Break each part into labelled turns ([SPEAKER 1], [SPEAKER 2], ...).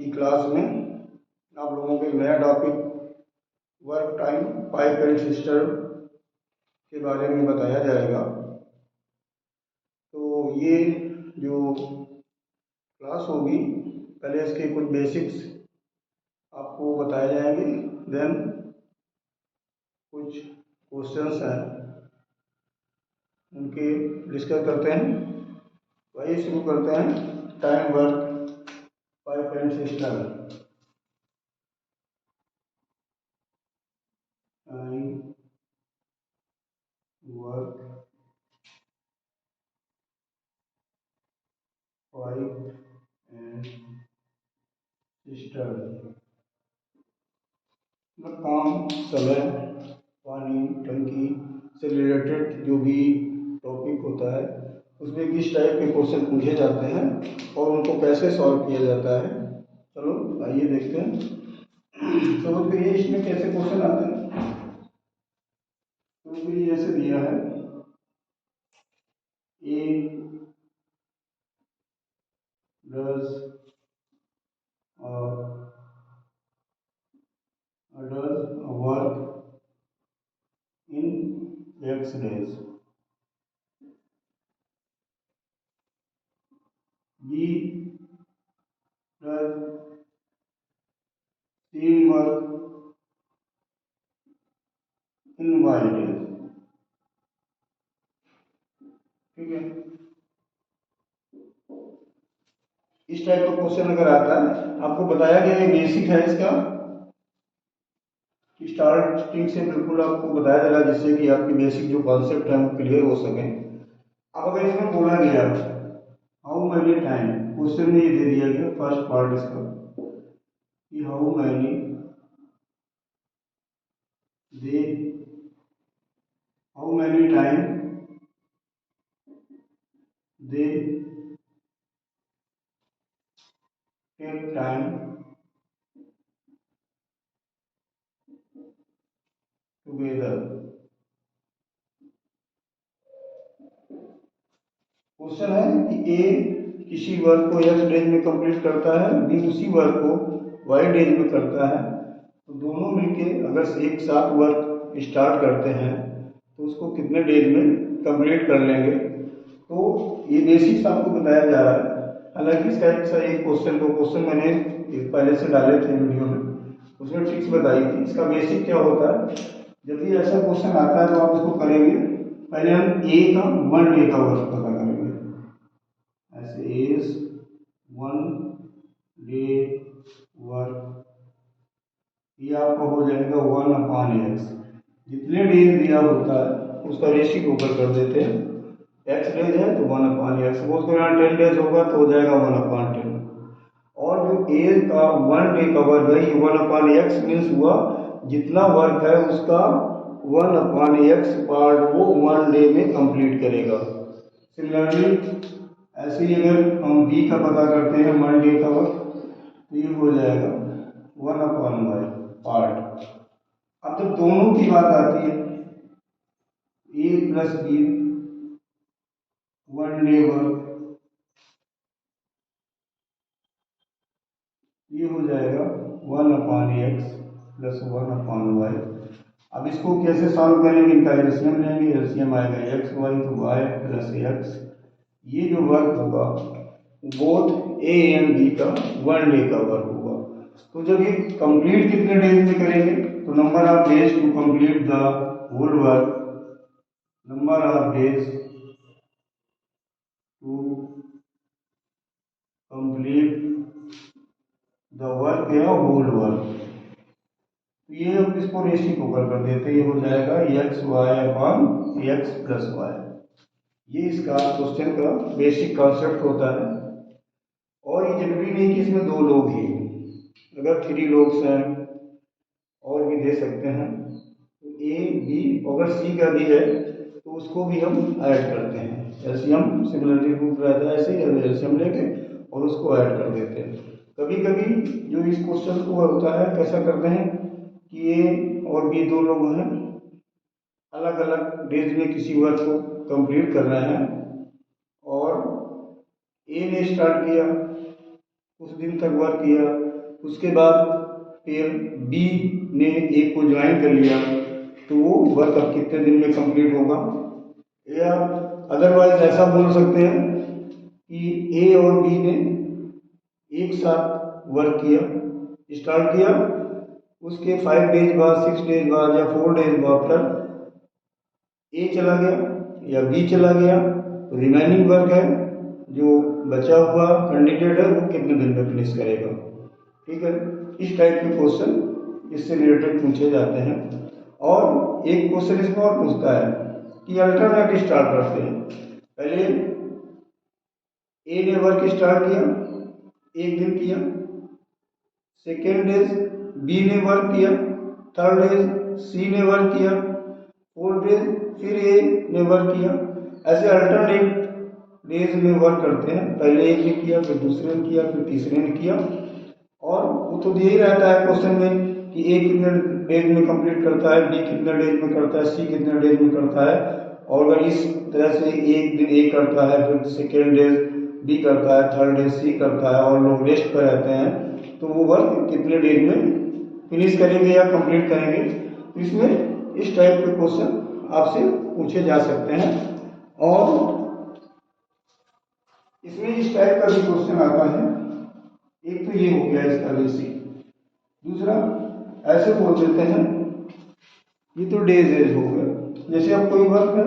[SPEAKER 1] की क्लास में आप लोगों को एक नया topic work time pipe and system के बारे में बताया जाएगा। तो ये जो क्लास होगी, पहले इसके कुछ बेसिक्स आपको बताए जाएंगे, देन कुछ क्वेश्चंस हैं उनके डिस्कस करते हैं। वही शुरू करते हैं। Time work pipe and system. Time work pipe and system मतलब काम, समय, पानी, टंकी से रिलेटेड जो भी टॉपिक होता है उसमें किस टाइप के क्वेश्चन पूछे जाते हैं और उनको कैसे सॉल्व किया जाता है। चलो आइए देखते हैं। समझ गए इसमें कैसे क्वेश्चन आते हैं। तो ये जैसे दिया है, A does work in x days, B does team work in y days। ठीक है, इस टाइप का क्वेश्चन अगर आता है, आपको बताया गया ये बेसिक है इसका, स्टार्टिंग से बिल्कुल आपको बताया जा रहा है जिससे कि आपकी बेसिक जो कॉन्सेप्ट है वो क्लियर हो सके। अब अगर इसमें बोला गया हाउ मैनी टाइम, क्वेश्चन में ये दे दिया गया फर्स्ट पार्ट इसका कि how many they how many time they take time together. Question है कि ए किसी वर्क को x डेज में कंप्लीट करता है, बी उसी वर्क को y डेज में करता है, तो दोनों मिलके अगर एक साथ वर्क स्टार्ट करते हैं तो उसको कितने डेज में कंप्लीट कर लेंगे। तो ये बेसिक्स आपको बताया जा रहा है। हालांकि इसका एक क्वेश्चन, दो क्वेश्चन मैंने पहले से डाले थे वीडियो में, उसमें ट्रिक्स बताई थी। इसका बेसिक क्या होता है, जब भी ऐसा क्वेश्चन आता है तो आप इसको करेंगे, पहले हम ए का 1 डे का वर्क पता करेंगे। ऐसे इज 1 डे वर्क, ये आपका हो जाएगा 1/x। जितने डेज दिया होता है उसका रेशियो ऊपर कर देते हैं। x डेज है तो 1/x, सपोज करो यहाँ 10 डेज होगा तो हो जाएगा 1/10। और जो ए का 1 डे का वर्क है ये 1/x मीन्स हुआ जितना वर्क है उसका 1/x पार्ट वो 1 डे में कंप्लीट करेगा। सिमिलरली ऐसे ही अगर हम बी का पता करते हैं 1 डे का वर्क, तो ये हो जाएगा 1/y पार्ट। अब जब दोनों की बात आती है, ए प्लस बी 1 डे वर्क, ये हो जाएगा 1/x प्लस 1/y। अब इसको कैसे सॉल्व करेंगे, इनका एलसीएम लेंगे, एलसीएम आएगा एक्स वाई तो वाई प्लस एक्स। ये जो वर्क होगा बोथ ए एंड बी का 1 डे का वर्क होगा। तो जब ये कंप्लीट कितने डेज में करेंगे, तो number of days to complete the whole work, number of days to complete the work या होल वर्क, ये अब इसको रेशियो ऊपर कर देते हैं, ये हो जाएगा X Y upon X plus Y. ये इसका क्वेश्चन का बेसिक कॉन्सेप्ट होता है। और ये जरूरी नहीं कि इसमें दो लोग ही, अगर 3 लोग हैं और भी दे सकते हैं। तो ए बी अगर सी का भी है तो उसको भी हम ऐड करते हैं। एलसीएम सिमिलरली रूप रहता है, ऐसे ही एलसीएम लेके और उसको ऐड कर देते हैं। कभी कभी जो इस क्वेश्चन को होता है कैसा करते हैं कि ए और बी दो लोग हैं, अलग अलग डेज में किसी वर्क को कंप्लीट कर रहे हैं, और ए ने स्टार्ट किया, कुछ दिन तक वर्क किया, उसके बाद फिर बी ने ए को ज्वाइन कर लिया, तो वो वर्क अब कितने दिन में कंप्लीट होगा। या अदरवाइज ऐसा बोल सकते हैं कि ए और बी ने एक साथ वर्क किया, स्टार्ट किया, उसके 5 डेज बाद, 6 डेज बाद या 4 डेज बाद पर ए चला गया या बी चला गया, तो रिमेनिंग वर्क है जो बचा हुआ कैंडिडेट है वो कितने दिन में फिनिश करेगा। ठीक है, इस टाइप के क्वेश्चन इससे रिलेटेड पूछे जाते हैं। और एक क्वेश्चन इसमें और पूछता है कि अल्टरनेट स्टार्ट करते हैं। पहले ए ने वर्क स्टार्ट किया, एक दिन किया, सेकेंड डेज बी ने वर्क किया, थर्ड डेज सी ने वर्क किया, फोर्थ डेज फिर ए ने वर्क किया। ऐसे अल्टरनेट डेज में वर्क करते हैं, पहले एक ने किया, फिर दूसरे ने किया, फिर तीसरे ने किया। और वो तो यही रहता है क्वेश्चन में कि ए कितने डेज में कंप्लीट करता है, बी कितने डेज में करता है, सी कितने डेज में करता है। और अगर इस तरह से एक दिन ए करता है, फिर सेकेंड डेज बी करता है, थर्ड डेज सी करता है और लोग रेस्ट पर रहते हैं, तो वो वर्क कितने डेज में फिनिश करेंगे या कंप्लीट करेंगे। तो इसमें इस टाइप के क्वेश्चन आपसे पूछे जा सकते हैं। और इसमें इस टाइप का भी क्वेश्चन आता है, एक तो ये हो गया इसका बेसिक। दूसरा ऐसे बोल देते हैं, ये तो डेज एज हो गया। जैसे अब कोई वर्क है,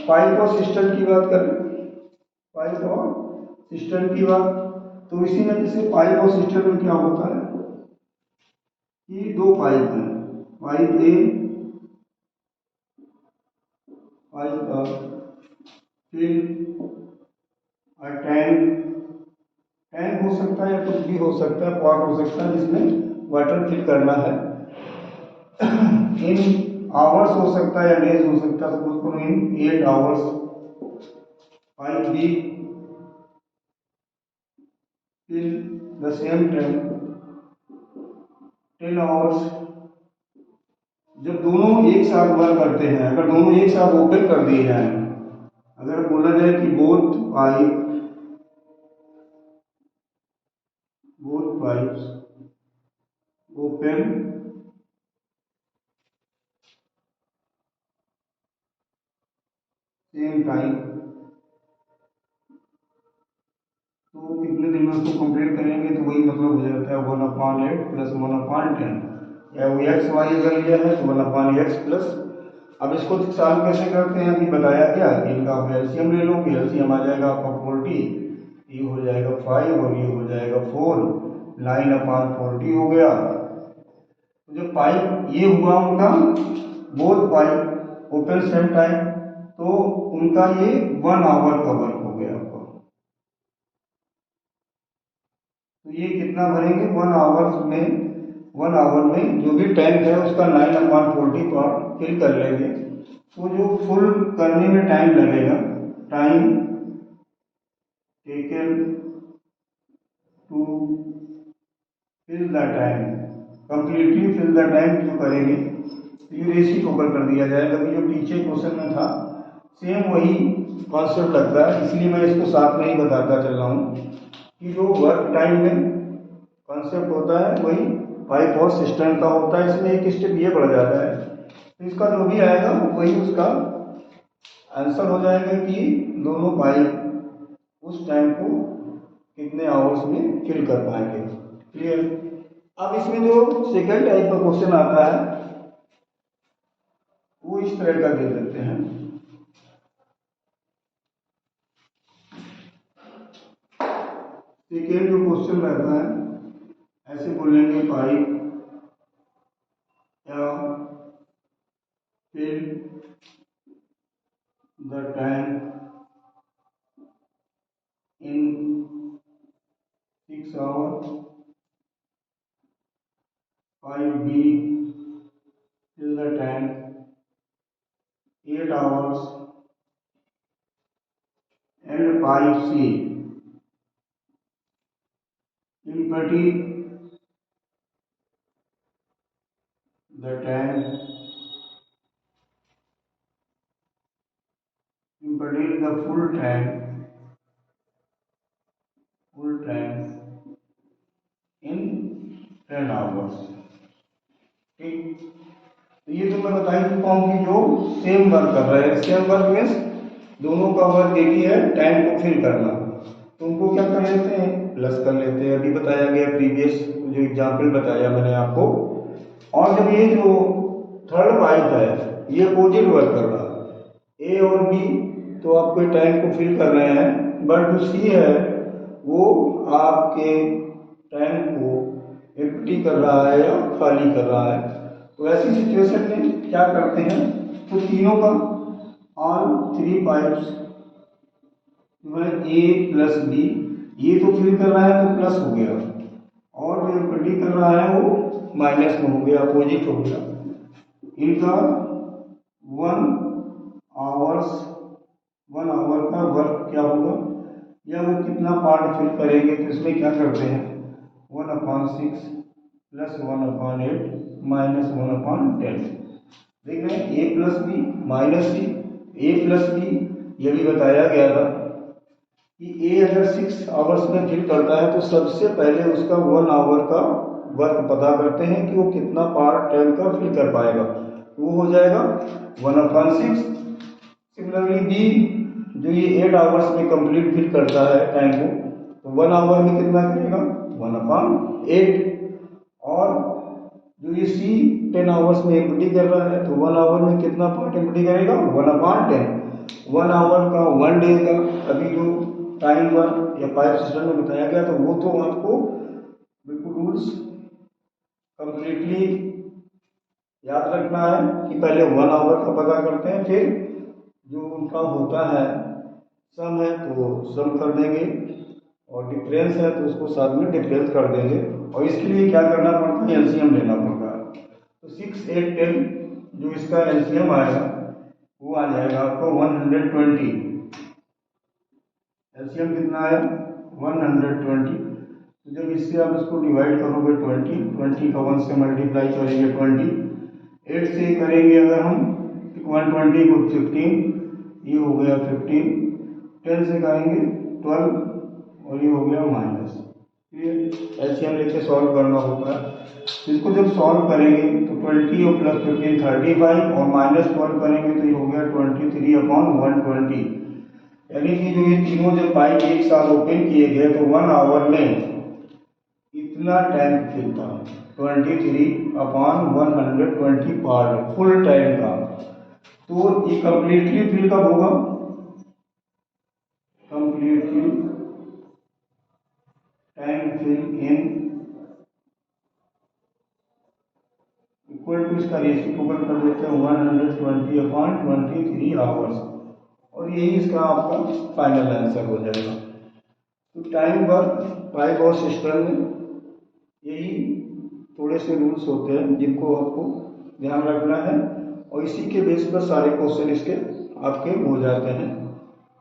[SPEAKER 1] पाइप और सिस्टम की बात करें, पाइप और सिस्टम की बात, तो इसी में जैसे पाइप और सिस्टम में क्या होता है कि दो पाइप हैं, पाइप ए, पाइप फिर टैंक, टैंक हो सकता है या कुछ भी हो सकता है, पॉट हो सकता है जिसमें वाटर फिल करना है। इन आवर्स हो सकता है या डेज हो सकता है, सपोज करो in 8 hours pipe B fill the same time 10 hours. जब दोनों एक साथ वर्क करते हैं, अगर दोनों एक साथ ओपन कर दिए जाए, अगर बोला जाए कि both pipes open same time, तो कितने दिन में उसको कंप्लीट करेंगे, तो वही मतलब हो जाता है 1/8 प्लस 1/10, या वो एक्स वाई अगर लिया है तो 1/x प्लस। अब इसको सॉल्व कैसे करते हैं, अभी बताया गया कि इनका आप एलसीएम ले लो, एलसीएम आ जाएगा आपका 40, ये हो जाएगा 5 और ये हो जाएगा 4, 9/40 हो गया। तो जो पाइप ये हुआ उनका, both pipe open same time, तो उनका ये 1 आवर का वर्क हो गया आपका। तो ये कितना भरेंगे 1 आवर में जो भी टैंक है उसका 9/40 पार्ट फिल कर लेंगे। तो जो फुल करने में टाइम लगेगा, time taken to fill the tank, completely fill the tank जो करेंगे, तो ये रेशियो ऊपर कर दिया जाएगा। अभी जो पीछे क्वेश्चन में था सेम वही कॉन्सेप्ट लगता है, इसलिए मैं इसको साथ में ही बताता चल रहा हूँ कि जो वर्क टाइम में कॉन्सेप्ट होता है वही पाइप और सिस्टम का होता है। इसमें एक स्टेप ये बढ़ जाता है, तो इसका जो भी आएगा वही उसका आंसर हो जाएगा कि दोनों पाइप उस टाइम को कितने आवर्स में फिल कर पाएंगे। क्लियर। अब इसमें जो सेकंड टाइप का क्वेश्चन आता है वो इस तरह का दे देते हैं। सेकेंड जो क्वेश्चन रहता है ऐसे बोलेंगे, पाइप या fill the tank in 6 hours, 5B till the tank 8 hours, and 5C empty the tank, empty the full tank full time in 10 hours. ठीक, तो ये तो मैं बता ही चुका हूँ कि जो सेम वर्क कर रहे हैं, सेम वर्क मीन्स दोनों का वर्क एक ही है, टाइम को फिल करना, तो उनको क्या कर लेते हैं, प्लस कर लेते हैं। अभी बताया गया प्रीवियस जो एग्जाम्पल बताया मैंने आपको। और जब ये जो थर्ड वाइफ है ये अपोजिट वर्क कर रहा है, ए और बी तो आपके टाइम को फिल कर रहे हैं, बट जो सी है वो आपके टाइम को एम्प्टी कर रहा है या खाली कर रहा है। तो ऐसी सिचुएशन में क्या करते हैं, तो तीनों का on 3 pipes A plus B, ये तो फिल कर रहा है तो प्लस हो गया, और जो एम्प्टी कर रहा है वो माइनस में हो गया, अपोजिट हो गया। इनका 1 आवर्स 1 आवर का वर्क क्या होगा, या वो कितना पार्ट फिल करेंगे, तो इसमें क्या करते हैं 1/6 प्लस 1/8 माइनस 1/10। देख रहे हैं ए प्लस बी माइनस बी, ए प्लस बी, ये भी बताया गया था कि ए अगर 6 आवर्स में फिल करता है तो सबसे पहले उसका 1 आवर का वर्क पता करते हैं कि वो कितना पार्ट टाइम का फिल कर पाएगा, तो वो हो जाएगा 1/6। सिमिलरली बी जो ये 8 आवर्स में कंप्लीट फिल करता है टाइम को, तो 1 आवर में कितना करेगा 1/8। और जो ये सी 10 आवर्स में एम्प्टी कर रहा है तो 1 आवर में कितना पार्ट एम्प्टी करेगा 1/10। 1 आवर का 1 डे का अभी जो टाइम वर्क या पाइप सिस्टम में बताया गया, तो वो तो आपको बिल्कुल रूल्स कंप्लीटली याद रखना है कि पहले 1 आवर का पता करते हैं, फिर जो उनका होता है सम है तो सम कर देंगे, और डिफरेंस है तो उसको साथ में डिफरेंस कर देंगे। और इसके लिए क्या करना पड़ता है, एलसीएम लेना पड़ता है। तो 6, 8, 10 जो इसका एलसीएम आएगा वो आ जाएगा आपको 120। एलसीएम कितना है 120। तो जब इससे आप इसको डिवाइड करोगे 20 का 1 से मल्टीप्लाई करेंगे 20, 8 से करेंगे अगर हम 120 को 15, ये हो गया 15, 10 से करेंगे 12, और ये हो गया माइनस। ये एलसीएम लेके सॉल्व करना होता है। इसको जब सॉल्व करेंगे तो 20 और प्लस 15 35, और माइनस 12 करेंगे तो ये हो गया 23/120। यानी कि जो ये तीनों जब पाइप एक साथ ओपन किए गए तो 1 आवर में इतना टाइम खिलता, 23/120 पार्ट फुल टाइम का। तो ये कंप्लीटली फिल कब होगा, completely time fill in equal to इसका रेसिप्रोकल कर देते हैं 120/23 आवर्स, और यही इसका आपका फाइनल आंसर हो जाएगा। तो टाइम वर्क पाइप और सिस्टम में यही थोड़े से रूल्स होते हैं जिनको आपको ध्यान रखना है, और इसी के बेस पर सारे क्वेश्चन इसके आपके हो जाते हैं।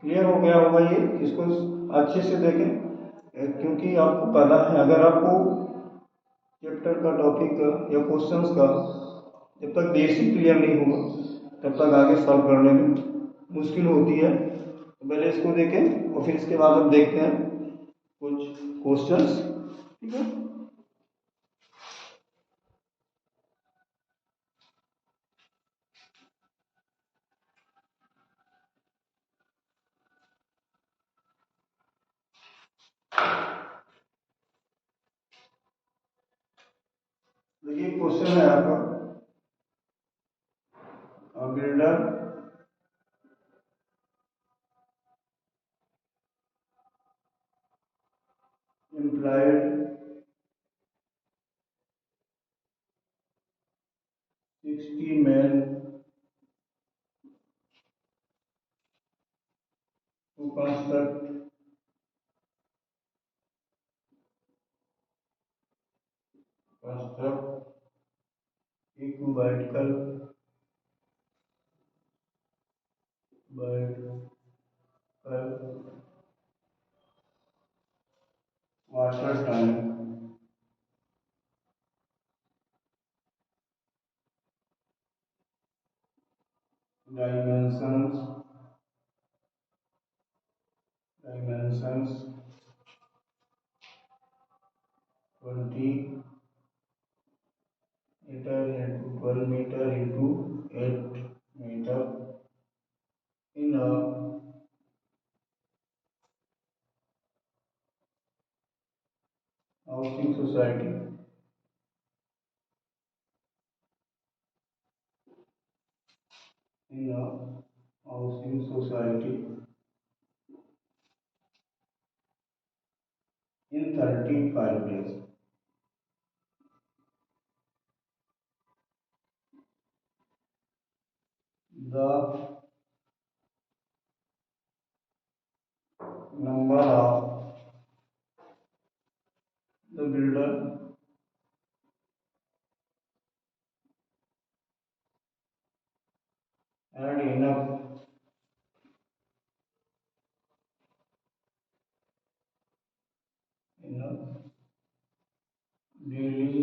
[SPEAKER 1] क्लियर हो गया होगा ये, इसको अच्छे से देखें, क्योंकि आपको पता है अगर आपको चैप्टर का टॉपिक का या क्वेश्चंस का जब तक बेसिक क्लियर नहीं होगा तब तक आगे सॉल्व करने में मुश्किल होती है। तो पहले इसको देखें और फिर इसके बाद हम देखते हैं कुछ क्वेश्चंस। ठीक है, देखिए क्वेश्चन है आपका, builder employed 60 men to construct a cubical water tank dimensions metre into 12 metre into 8 metre in a housing society in a housing society in 35 days. The number of the builder had enough daily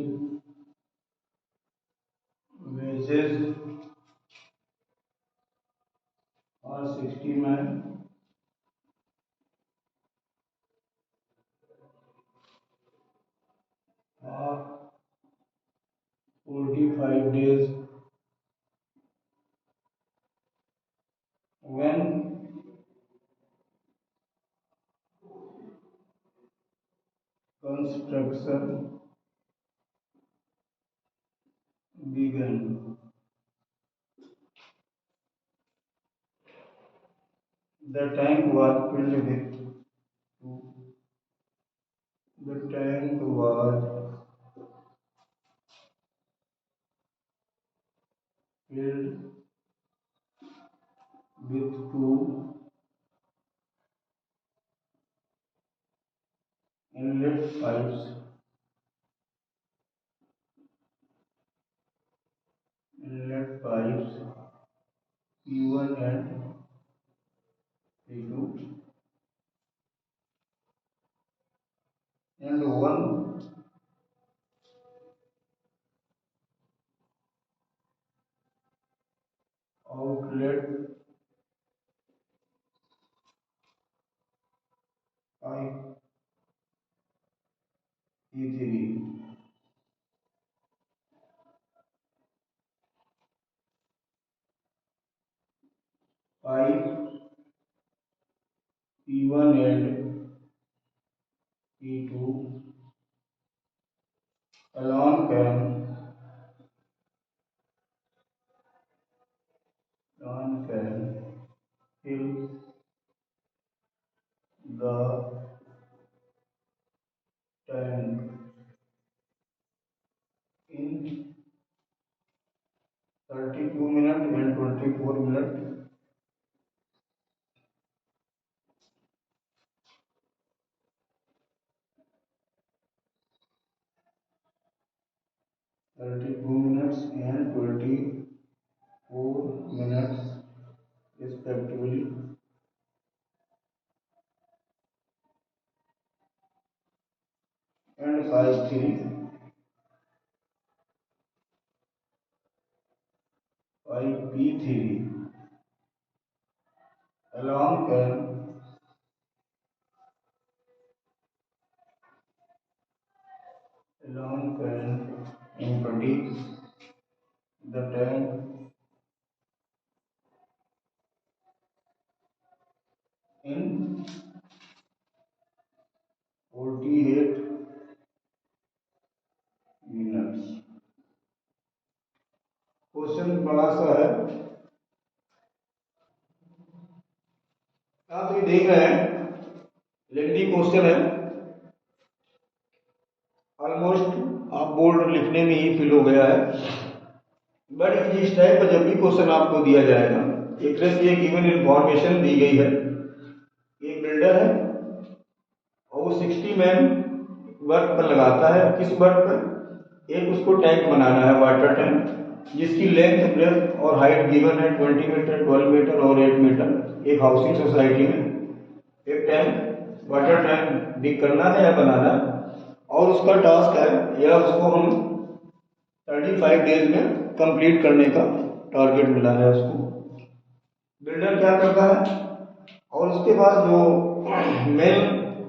[SPEAKER 1] wages or 60 men or 45 days when construction began. The tank was filled with the tank was filled with two inlet pipes. Inlet pipes P1 and P2 and one outlet pipe P3. Pipe P1 and P2 alone can fill the tank in 32 minutes and 24 minutes. 32 minutes and 24 minutes respectively. And pipe 3 pipe P3 alone can empty the tank in 48 minutes. Question बड़ा सा है, आप ये देख रहे हैं lengthy question है, almost आप बोर्ड लिखने में ही फिल हो गया है। बट इस टाइप का जब भी क्वेश्चन आपको दिया जाएगा, एक तरह से गिवन इंफॉर्मेशन दी गई है, एक बिल्डर है और वो 60 मैन वर्क पर लगाता है। किस वर्क पर? एक उसको टैंक बनाना है, वाटर टैंक, जिसकी लेंथ ब्रेथ और हाइट गिवन है 20 मीटर, 12 मीटर और 8 मीटर। एक हाउसिंग सोसाइटी में एक टैंक, वाटर टैंक डिग करना है या बनाना है, और उसका टास्क है या उसको हम 35 डेज में कंप्लीट करने का टारगेट मिला है उसको। बिल्डर क्या करता है, और उसके बाद जो मेन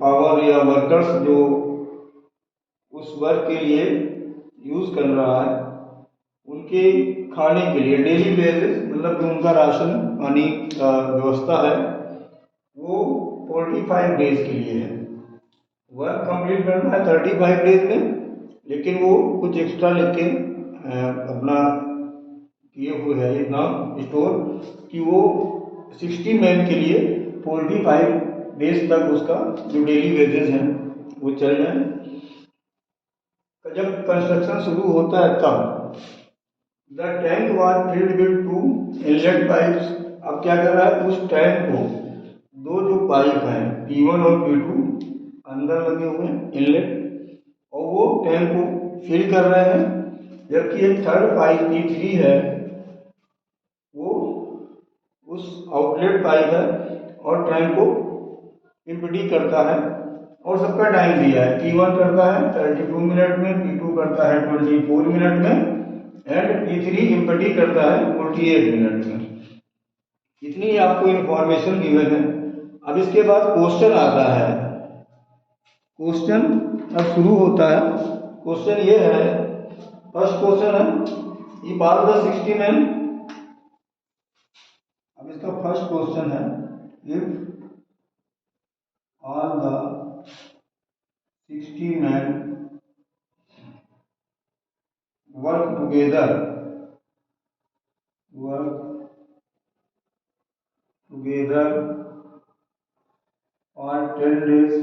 [SPEAKER 1] पावर या वर्कर्स जो उस वर्क के लिए यूज कर रहा है, उनके खाने के लिए डेली बेसिस, मतलब जो उनका राशन पानी का व्यवस्था है वो 45 डेज के लिए है। वर्क कंप्लीट करना है 35 डेज में, लेकिन वो कुछ एक्स्ट्रा लेके अपना किए हुए है इतना स्टोर कि वो 60 मैन के लिए 45 डेज तक उसका जो डेली वेजेस हैं वो चल जाए। जब कंस्ट्रक्शन शुरू होता है तब the tank was filled with 2 inlet pipes. अब क्या कर रहा है, उस टैंक को दो जो पाइप हैं P1 और P2 अंदर लगे हुए हैं इनलेट, और वो टैंक को फिल कर रहे हैं, जबकि एक थर्ड पाइप P3 है वो उस आउटलेट पाइप है और टैंक को एम्प्टी करता है। और सबका टाइम दिया है, P1 करता है 32 मिनट में, P2 करता है 24 मिनट में एंड P3 एम्प्टी करता है 48 मिनट में। इतनी आपको इंफॉर्मेशन गिवन है। अब इसके बाद क्वेश्चन आता है। क्वेश्चन अब शुरू होता है। क्वेश्चन ये है, फर्स्ट क्वेश्चन है इफ ऑल द 60 मैन। अब इसका फर्स्ट क्वेश्चन है if all the 60 men work together for 10 days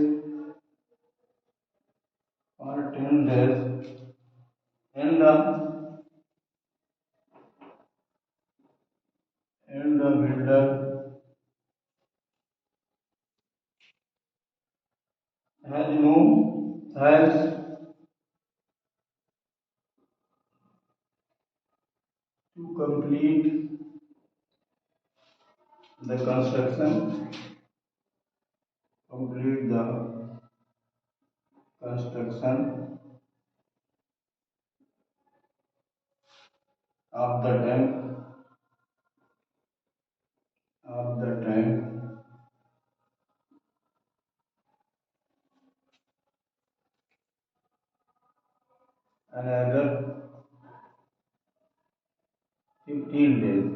[SPEAKER 1] and the builder has to complete the construction of the tank another 15 days.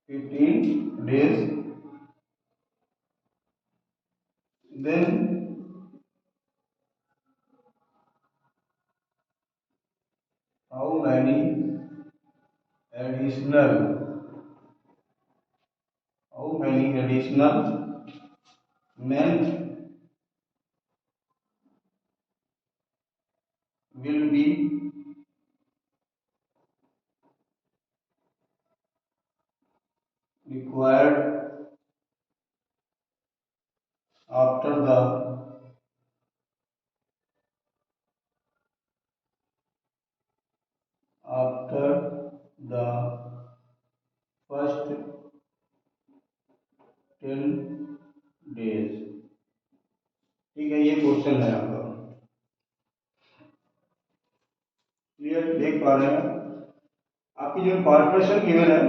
[SPEAKER 1] 15 days. Then how many additional men will be required after the first 10 days। ठीक है, ये question है आपका। Clear देख पा रहे हैं आपकी जो इंफॉर्मेशन गिवन है।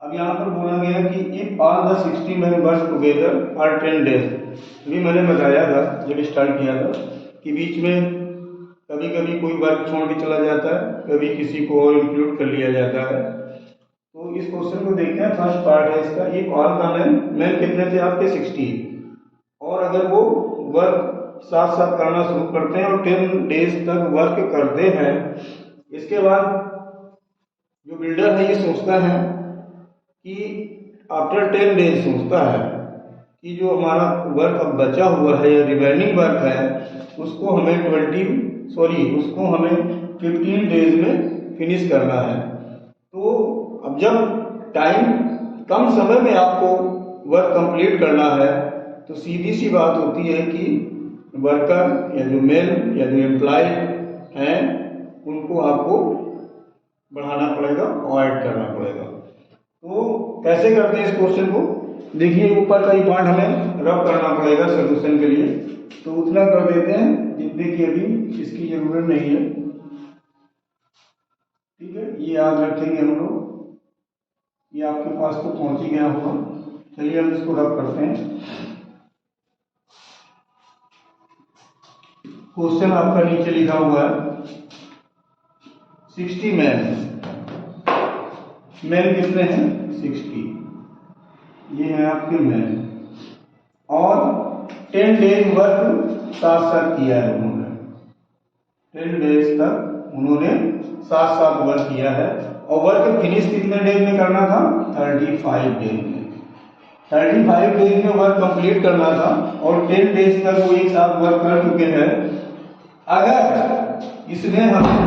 [SPEAKER 1] अब यहाँ पर बोला गया कि if all the 60 men work together for 10 days। अभी मैंने बताया था जब स्टार्ट किया था कि बीच में कभी कभी कोई वर्क छोड़ के चला जाता है, कभी किसी को और इंक्लूड कर लिया जाता है। तो इस क्वेश्चन को देखते हैं। फर्स्ट पार्ट है इसका, इफ ऑल द मैन कितने थे आपके 60, और अगर वो वर्क साथ साथ करना शुरू करते हैं और 10 डेज तक वर्क करते हैं, इसके बाद जो बिल्डर है ये सोचता है कि आफ्टर 10 डेज सोचता है कि जो हमारा वर्क अब बचा हुआ है या रिमेनिंग वर्क है उसको हमें 15 डेज में फिनिश करना है। तो अब जब टाइम कम समय में आपको वर्क कंप्लीट करना है तो सीधी सी बात होती है कि वर्कर या जो मेन या जो एम्प्लॉय हैं उनको आपको बढ़ाना पड़ेगा और ऐड करना पड़ेगा। तो कैसे करते हैं इस क्वेश्चन को, देखिए ऊपर का ही पार्ट हमें रब करना पड़ेगा सोल्यूशन के लिए। तो उतना कर देते हैं जितने की अभी इसकी जरूरत नहीं है। ठीक है, ये याद रखेंगे हम लोग। ये आपके पास तो पहुंच ही गया होगा। चलिए हम इसको रब करते हैं। क्वेश्चन आपका नीचे लिखा हुआ है 60 मैन। मैन कितने हैं? 60। ये है आपके मैन। और 10 डेज वर्क साथ साथ किया है उन्होंने। 10 डेज तक उन्होंने साथ साथ वर्क किया है। और वर्क फिनिश कितने डेज में करना था? 35 डेज में। 35 डेज में वर्क कंप्लीट करना था और 10 डेज तक वो एक साथ वर्क कर चुके हैं। अगर इसमें हमें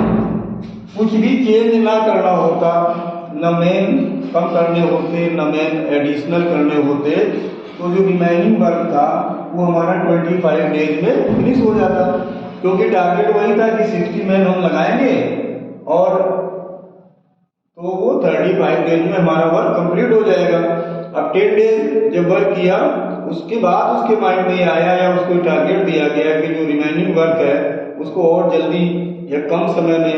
[SPEAKER 1] कुछ भी चेंज ना करना होता, न मेन कम करने होते, न मेन एडिशनल करने होते, तो जो रिमेनिंग वर्क था वो हमारा 25 डेज में फिनिश हो जाता। क्योंकि टारगेट वही था कि 60 मैन हम लगाएंगे और तो वो 35 डेज में हमारा वर्क कंप्लीट हो जाएगा। अब 10 डेज जब वर्क किया उसके बाद उसके माइंड में आया या उसको टारगेट दिया गया कि जो रिमेनिंग वर्क है उसको और जल्दी या कम समय में,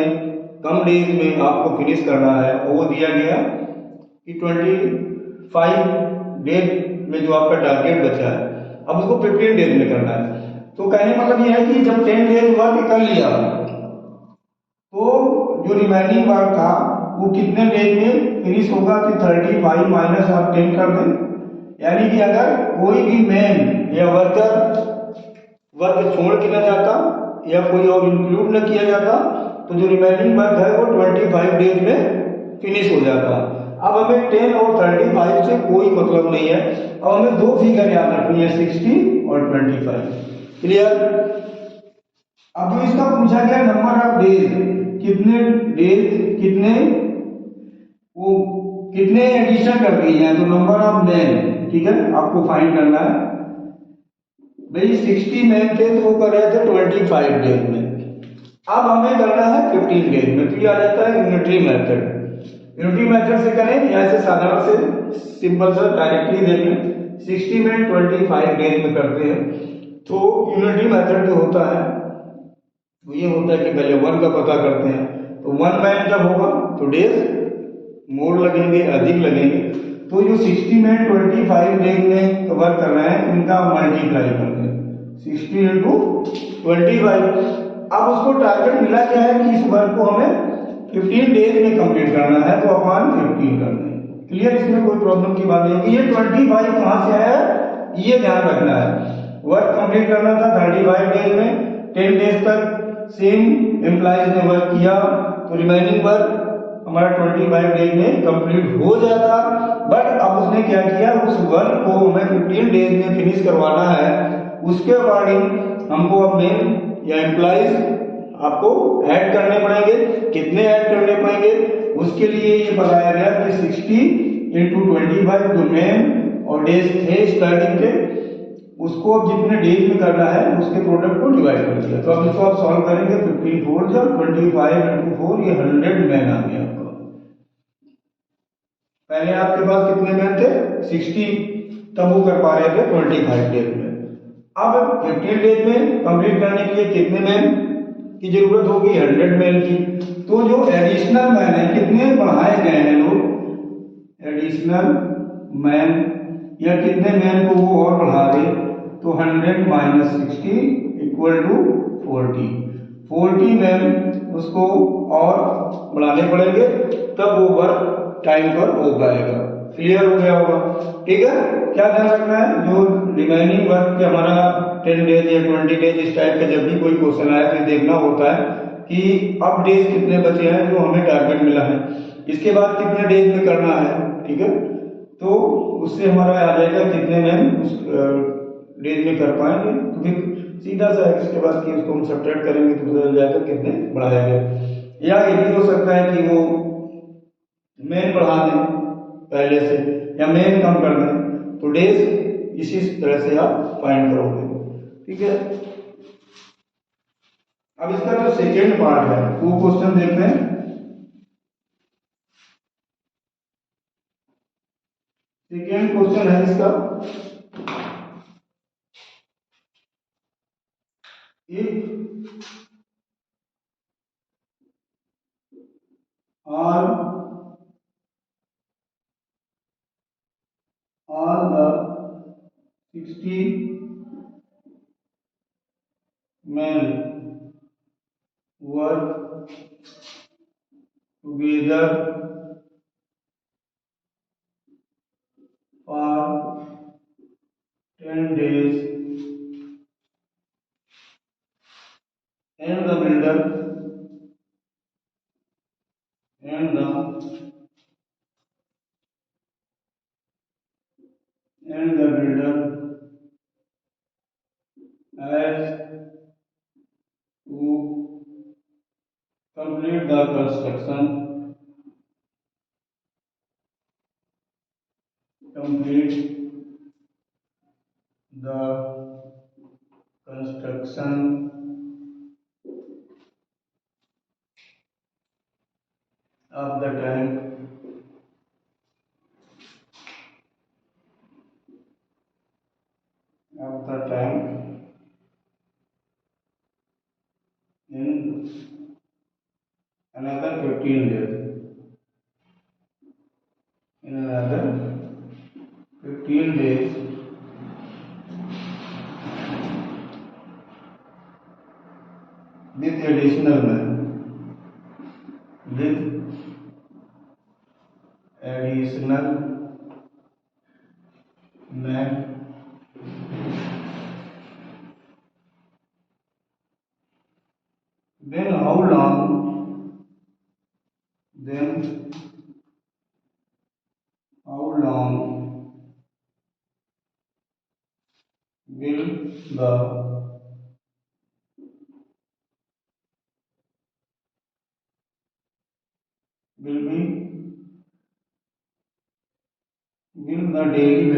[SPEAKER 1] कम डेज में आपको फिनिश करना है। और वो दिया गया कि 25 डेज में जो आपका टारगेट बचा है अब उसको 15 डेज में करना है। तो कहने मतलब ये है कि जब 10 डेज वर्क कर लिया तो जो रिमेनिंग वर्क था वो कितने डेज में फिनिश होगा कि 35 माइनस आप 10 कर दें। यानी कि अगर कोई भी मैन या वर्कर वर्क छोड़ के न जाता या कोई और इंक्लूड न किया जाता तो जो रिमेनिंग वर्क है वो 25 डेज में फिनिश हो जाता। अब हमें 10 और 35 से कोई मतलब नहीं है। अब हमें दो फिगर याद रखनी है, 60 और 25। क्लियर? अब जो इसका पूछा गया नंबर ऑफ डेज, कितने डेज, कितने एडिशन कर दिए हैं, तो नंबर ऑफ मैन, ठीक है, आपको फाइंड करना है। भाई 60 मैन थे तो वो कर रहे थे 25 डेज में। अब हमें करना है 15 डेज में। तो ये आ जाता है यूनिटरी मेथड। यूनिटरी मेथड से करें या ऐसे साधारण से सिंपल सा डायरेक्टली देखें। 60 मैन 25 डेज में करते हैं। तो यूनिटरी मेथड जो होता है वो ये होता है कि पहले 1 का पता करते हैं। तो 1 मैन जब होगा तो डेज मोर लगेंगे, अधिक लगेंगे। तो जो 60 मैन 25 डेज में कवर कर रहे हैं इनका मल्टीप्लाई कर दें 60 इंटू 25। अब उसको टारगेट मिला क्या है कि इस वर्क को हमें 15 डेज में कंप्लीट करना है, तो अपन 15 कर दें। क्लियर? इसमें कोई प्रॉब्लम की बात नहीं होगी। ये 25 कहां से आया ये ध्यान रखना है। वर्क कंप्लीट करना था 35 डेज में, 10 डेज तक सेम एम्प्लॉइज ने वर्क किया तो रिमेनिंग वर्क हमारा 25 डेज में कंप्लीट हो जाता। बट अब उसने क्या किया, उस वर्क को हमें 15 डेज में फिनिश करवाना है। उसके अकॉर्डिंग हमको अब मेन या एम्प्लॉइज आपको ऐड करने पड़ेंगे। कितने ऐड करने पड़ेंगे उसके लिए ये बताया गया कि 60 इंटू 25 जो मेन और डेज थे स्टार्टिंग के उसको अब जितने डेज में करना है उसके प्रोडक्ट को डिवाइड कर दिया। तो अब इसको आप सॉल्व करेंगे 15 4 जब 25 इंटू 4 ये 100 मैन आ गया आपका। पहले आपके पास कितने मैन थे? 60, तब वो कर पा रहे थे 25 डेज में। अब 15 डेज में कंप्लीट करने के लिए कितने मैन की जरूरत होगी? 100 मैन की। तो जो एडिशनल मैन है कितने बढ़ाए गए हैं लोग, एडिशनल मैन या कितने मैन को वो और बढ़ा दे तो 100 माइनस 60 इक्वल टू 40 मैन उसको और बढ़ाने पड़ेंगे तब वो वर्क टाइम पर हो पाएगा। क्लियर हो गया होगा? ठीक है। क्या ध्यान रखना है, जो रिमेनिंग वर्क के हमारा 10 डेज या 20 डेज इस टाइप का जब भी कोई क्वेश्चन आए तो देखना होता है कि अब डेज कितने बचे हैं जो हमें टारगेट मिला है, इसके बाद कितने डेज में करना है। ठीक है, तो उससे हमारा आ जाएगा कितने मैन उस डेज में कर पाएंगे। तो फिर सीधा सा इसके बाद कि उसको हम सब्ट्रैक्ट करेंगे तो पता चल जाएगा कितने बढ़ाया गया। या ये भी हो सकता है कि वो मेन बढ़ा दें पहले से या मेन कम कर दें, तो डेज इसी तरह से आप फाइंड करोगे। ठीक है, अब इसका जो सेकेंड पार्ट है वो क्वेश्चन देखते हैं। सेकेंड क्वेश्चन है इसका, if all the 60 men work together for 10 days, and the builder and the builder has to complete the construction, complete the construction of the tank in another 15 days. In another 15 days, with additional man, with additional man, then how long? Then how long will be will the daily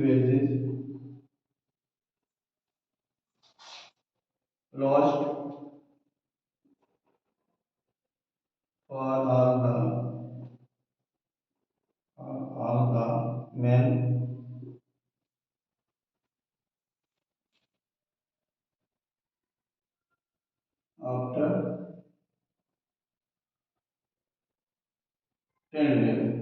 [SPEAKER 1] wages lost for all the men after 10 days.